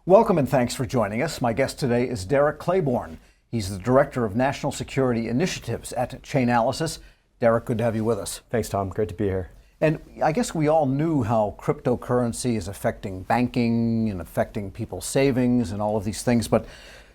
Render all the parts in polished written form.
Welcome and thanks for joining us. My guest today is Derek Claiborne. He's the Director of National Security Initiatives at Chainalysis. Derek, good to have you with us. Thanks, Tom. Great to be here. And I guess we all knew how cryptocurrency is affecting banking and affecting people's savings and all of these things, but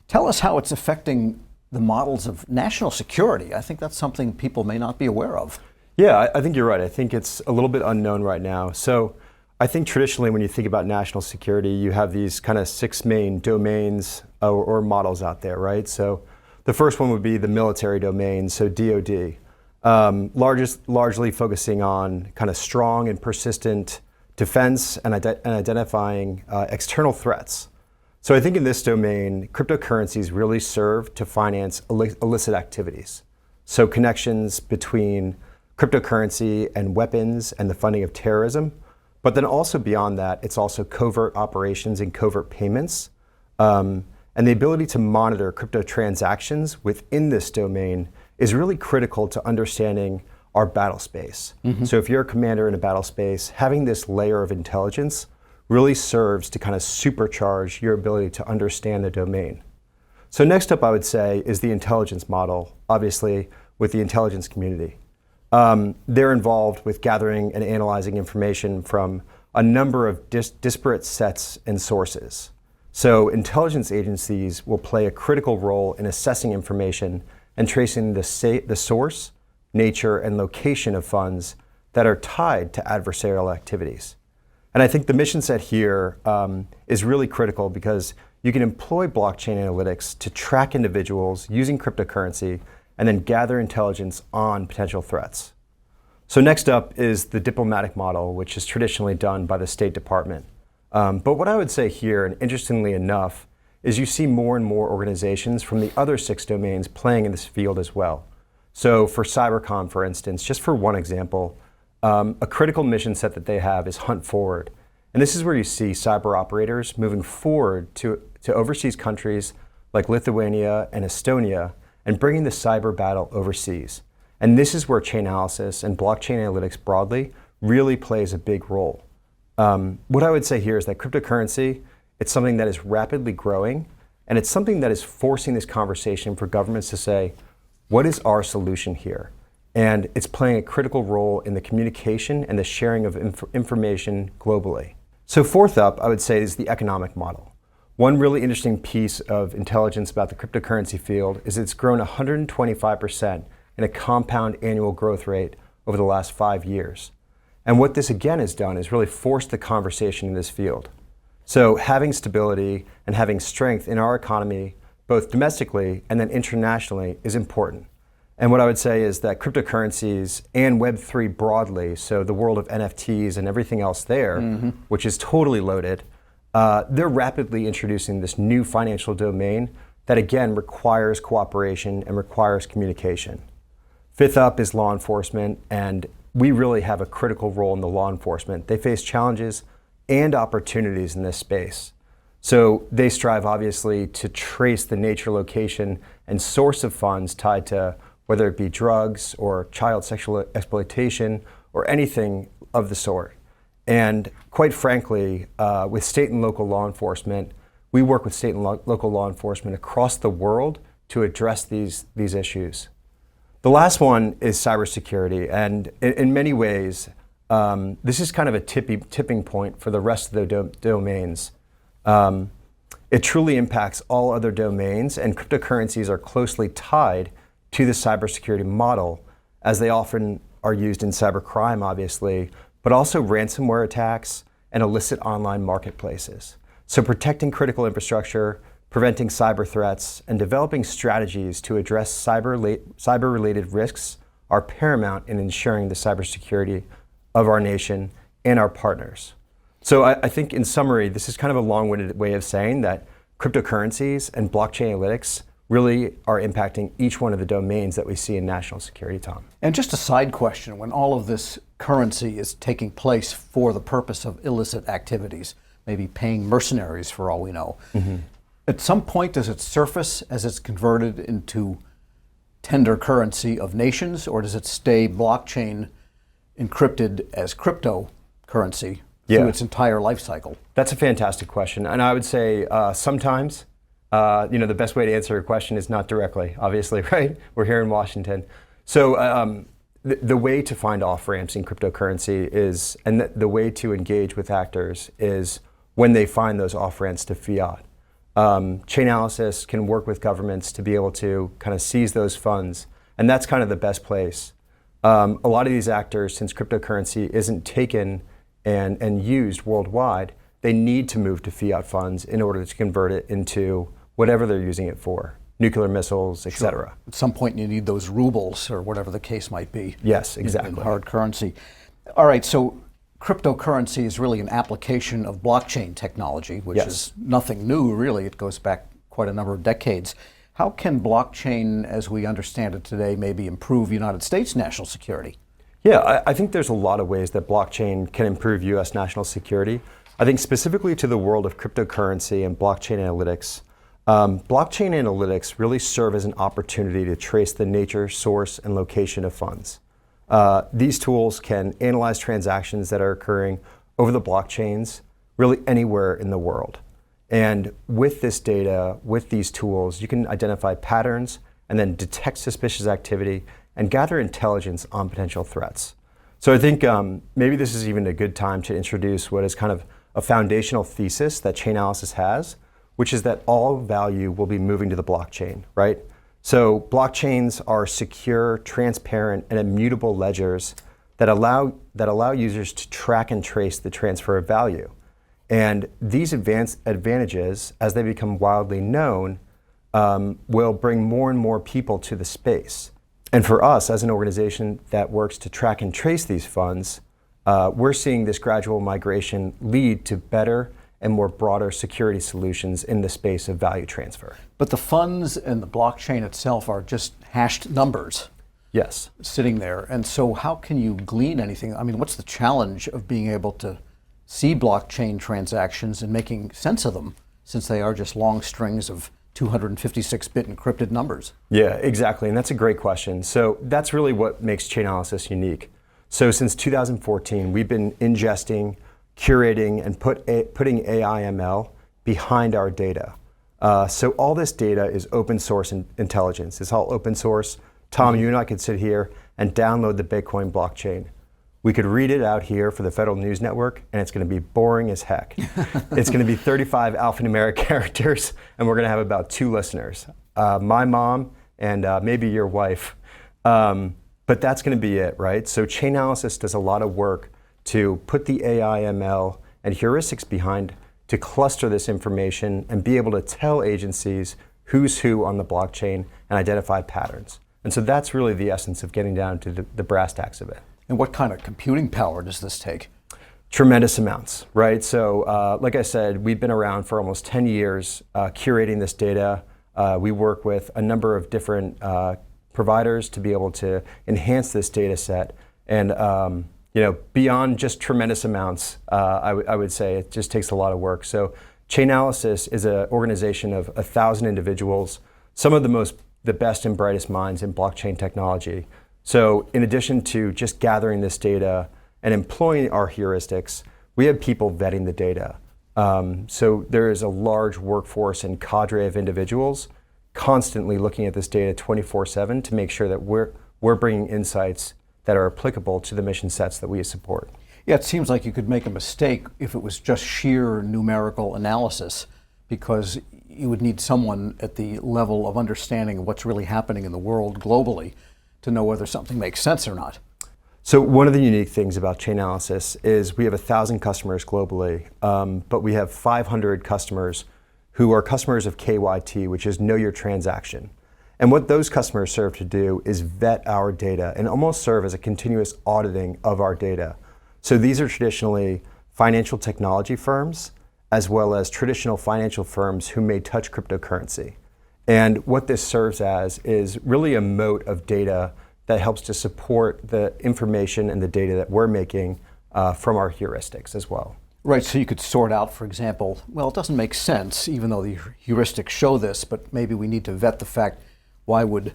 tell us how it's affecting the models of national security. I think that's something people may not be aware of. Yeah, I think you're right. I think it's a little bit unknown right now. So I think traditionally when you think about national security, you have these kind of 6 main domains or models out there, right? So the first one would be the military domain, so DoD, largely focusing on kind of strong and persistent defense and identifying external threats. So I think in this domain, cryptocurrencies really serve to finance illicit activities. So connections between cryptocurrency and weapons and the funding of terrorism. But then also beyond that, it's also covert operations and covert payments. And the ability to monitor crypto transactions within this domain is really critical to understanding our battle space. Mm-hmm. So if you're a commander in a battle space, having this layer of intelligence really serves to kind of supercharge your ability to understand the domain. So next up, I would say, is the intelligence model, obviously with the intelligence community. They're involved with gathering and analyzing information from a number of disparate sets and sources. So intelligence agencies will play a critical role in assessing information and tracing the source, nature, and location of funds that are tied to adversarial activities. And I think the mission set here is really critical because you can employ blockchain analytics to track individuals using cryptocurrency and then gather intelligence on potential threats. So next up is the diplomatic model, which is traditionally done by the State Department. But what I would say here, and interestingly enough, is you see more and more organizations from the other 6 domains playing in this field as well. So for Cybercom, for instance, just for one example, a critical mission set that they have is Hunt Forward. And this is where you see cyber operators moving forward to overseas countries like Lithuania and Estonia and bringing the cyber battle overseas. And this is where Chainalysis and blockchain analytics broadly really plays a big role. What I would say here is that cryptocurrency, it's something that is rapidly growing, and it's something that is forcing this conversation for governments to say, what is our solution here? And it's playing a critical role in the communication and the sharing of information globally. So fourth up, I would say, is the economic model. One really interesting piece of intelligence about the cryptocurrency field is it's grown 125% in a compound annual growth rate over the last 5 years. And what this again has done is really forced the conversation in this field. So having stability and having strength in our economy, both domestically and then internationally, is important. And what I would say is that cryptocurrencies and Web3 broadly, so the world of NFTs and everything else there, mm-hmm. which is totally loaded, they're rapidly introducing this new financial domain that again requires cooperation and requires communication. Fifth up is law enforcement, and we really have a critical role in the law enforcement. They face challenges and opportunities in this space. So they strive obviously to trace the nature, location, and source of funds tied to whether it be drugs or child sexual exploitation or anything of the sort. And quite frankly, with state and local law enforcement, we work with state and local law enforcement across the world to address these issues. The last one is cybersecurity, and in many ways, this is kind of a tipping point for the rest of the domains. It truly impacts all other domains, and cryptocurrencies are closely tied to the cybersecurity model, as they often are used in cybercrime, obviously, but also ransomware attacks and illicit online marketplaces. So protecting critical infrastructure, preventing cyber threats, and developing strategies to address cyber-related risks are paramount in ensuring the cybersecurity of our nation and our partners. So I think in summary, this is kind of a long-winded way of saying that cryptocurrencies and blockchain analytics really are impacting each one of the domains that we see in national security, Tom. And just a side question, when all of this currency is taking place for the purpose of illicit activities, maybe paying mercenaries for all we know, mm-hmm. At some point does it surface as it's converted into tender currency of nations, or does it stay blockchain encrypted as cryptocurrency through its entire life cycle? That's a fantastic question. And I would say sometimes, the best way to answer your question is not directly, obviously, right? We're here in Washington. So the way to find off-ramps in cryptocurrency is, and the way to engage with actors is when they find those off-ramps to fiat. Chainalysis can work with governments to be able to kind of seize those funds, and that's kind of the best place. A lot of these actors, since cryptocurrency isn't taken and used worldwide, they need to move to fiat funds in order to convert it into whatever they're using it for, nuclear missiles, et cetera. Sure. At some point you need those rubles or whatever the case might be. Yes, exactly. In hard currency. All right, so cryptocurrency is really an application of blockchain technology, which is nothing new, really. It goes back quite a number of decades. How can blockchain, as we understand it today, maybe improve United States national security? Yeah, I think there's a lot of ways that blockchain can improve U.S. national security. I think specifically to the world of cryptocurrency and blockchain analytics, blockchain analytics really serve as an opportunity to trace the nature, source, and location of funds. These tools can analyze transactions that are occurring over the blockchains, really anywhere in the world. And with this data, with these tools, you can identify patterns and then detect suspicious activity and gather intelligence on potential threats. So I think maybe this is even a good time to introduce what is kind of a foundational thesis that Chainalysis has, which is that all value will be moving to the blockchain, right? So blockchains are secure, transparent, and immutable ledgers that allow users to track and trace the transfer of value. And these advantages, as they become widely known, will bring more and more people to the space. And for us, as an organization that works to track and trace these funds, we're seeing this gradual migration lead to better and more broader security solutions in the space of value transfer. But the funds and the blockchain itself are just hashed numbers. Yes. Sitting there. And so how can you glean anything? I mean, what's the challenge of being able to see blockchain transactions and making sense of them, since they are just long strings of 256-bit encrypted numbers? Yeah, exactly. And that's a great question. So that's really what makes Chainalysis unique. So since 2014, we've been ingesting, curating, and putting AI/ML behind our data. So all this data is open source intelligence. It's all open source. Tom, you and I could sit here and download the Bitcoin blockchain. We could read it out here for the Federal News Network, and it's going to be boring as heck. It's going to be 35 alphanumeric characters, and we're going to have about 2 listeners, my mom and maybe your wife. But that's going to be it, right? So Chainalysis does a lot of work to put the AI/ML and heuristics behind to cluster this information and be able to tell agencies who's who on the blockchain and identify patterns. And so that's really the essence of getting down to the brass tacks of it. And what kind of computing power does this take? Tremendous amounts, right? So like I said, we've been around for almost 10 years curating this data. We work with a number of different providers to be able to enhance this data set. And beyond just tremendous amounts, I would say it just takes a lot of work. So Chainalysis is an organization of 1,000 individuals, some of the best and brightest minds in blockchain technology. So in addition to just gathering this data and employing our heuristics, we have people vetting the data. So there is a large workforce and cadre of individuals constantly looking at this data 24/7 to make sure that we're bringing insights that are applicable to the mission sets that we support. Yeah, it seems like you could make a mistake if it was just sheer numerical analysis, because you would need someone at the level of understanding of what's really happening in the world globally to know whether something makes sense or not. So one of the unique things about Chainalysis is we have 1,000 customers globally, but we have 500 customers who are customers of KYT, which is Know Your Transaction. And what those customers serve to do is vet our data and almost serve as a continuous auditing of our data. So these are traditionally financial technology firms, as well as traditional financial firms who may touch cryptocurrency. And what this serves as is really a moat of data that helps to support the information and the data that we're making from our heuristics as well. Right, so you could sort out, for example, well, it doesn't make sense, even though the heuristics show this, but maybe we need to vet the fact, why would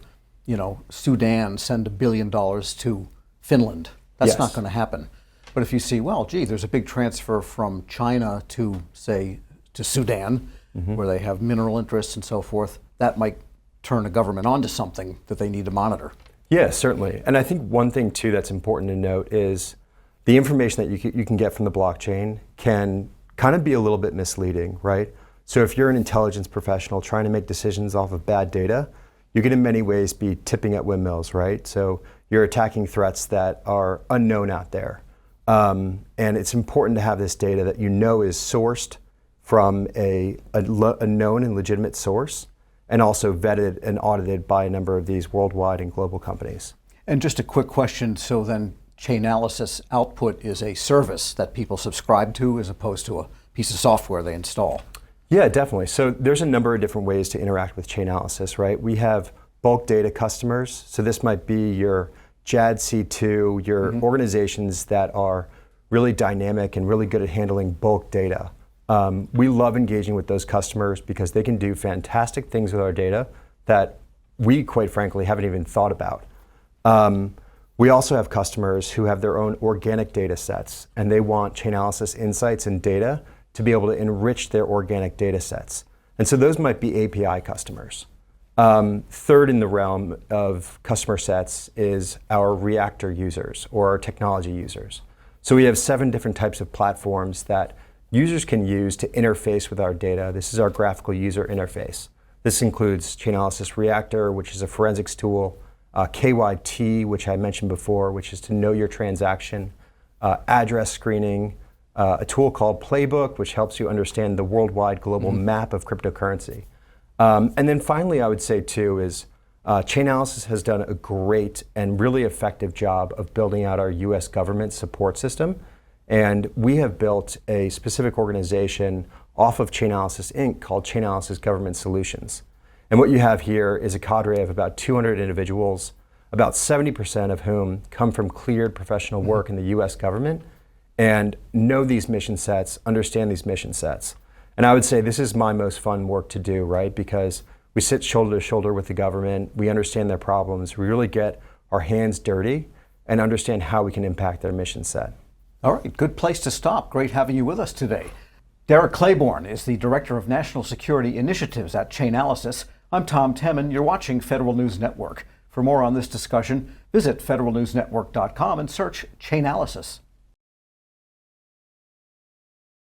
Sudan send $1 billion to Finland. That's Yes. not going to happen. But if you see, well, gee, there's a big transfer from China to, say, to Sudan, where they have mineral interests and so forth, that might turn a government onto something that they need to monitor. Yeah, certainly. And I think one thing too that's important to note is the information that you can get from the blockchain can kind of be a little bit misleading, right? So if you're an intelligence professional trying to make decisions off of bad data, you can in many ways be tipping at windmills, right? So you're attacking threats that are unknown out there. And it's important to have this data that you know is sourced from a known and legitimate source, and also vetted and audited by a number of these worldwide and global companies. And just a quick question, so then Chainalysis output is a service that people subscribe to as opposed to a piece of software they install? Yeah, definitely. So there's a number of different ways to interact with Chainalysis, right? We have bulk data customers. So this might be your JADC2, your organizations that are really dynamic and really good at handling bulk data. We love engaging with those customers because they can do fantastic things with our data that we, quite frankly, haven't even thought about. We also have customers who have their own organic data sets, and they want Chainalysis insights and data to be able to enrich their organic data sets. And so those might be API customers. Third in the realm of customer sets is our reactor users or our technology users. So we have 7 different types of platforms that users can use to interface with our data. This is our graphical user interface. This includes Chainalysis Reactor, which is a forensics tool, KYT, which I mentioned before, which is to know your transaction, address screening, a tool called Playbook, which helps you understand the worldwide global map of cryptocurrency. And then finally, I would say too, is Chainalysis has done a great and really effective job of building out our US government support system. And we have built a specific organization off of Chainalysis Inc. called Chainalysis Government Solutions. And what you have here is a cadre of about 200 individuals, about 70% of whom come from cleared professional work in the US government and know these mission sets, understand these mission sets. And I would say this is my most fun work to do, right? Because we sit shoulder to shoulder with the government, we understand their problems, we really get our hands dirty and understand how we can impact their mission set. All right, good place to stop. Great having you with us today. Derek Claiborne is the Director of National Security Initiatives at Chainalysis. I'm Tom Temin. You're watching Federal News Network. For more on this discussion, visit federalnewsnetwork.com and search Chainalysis.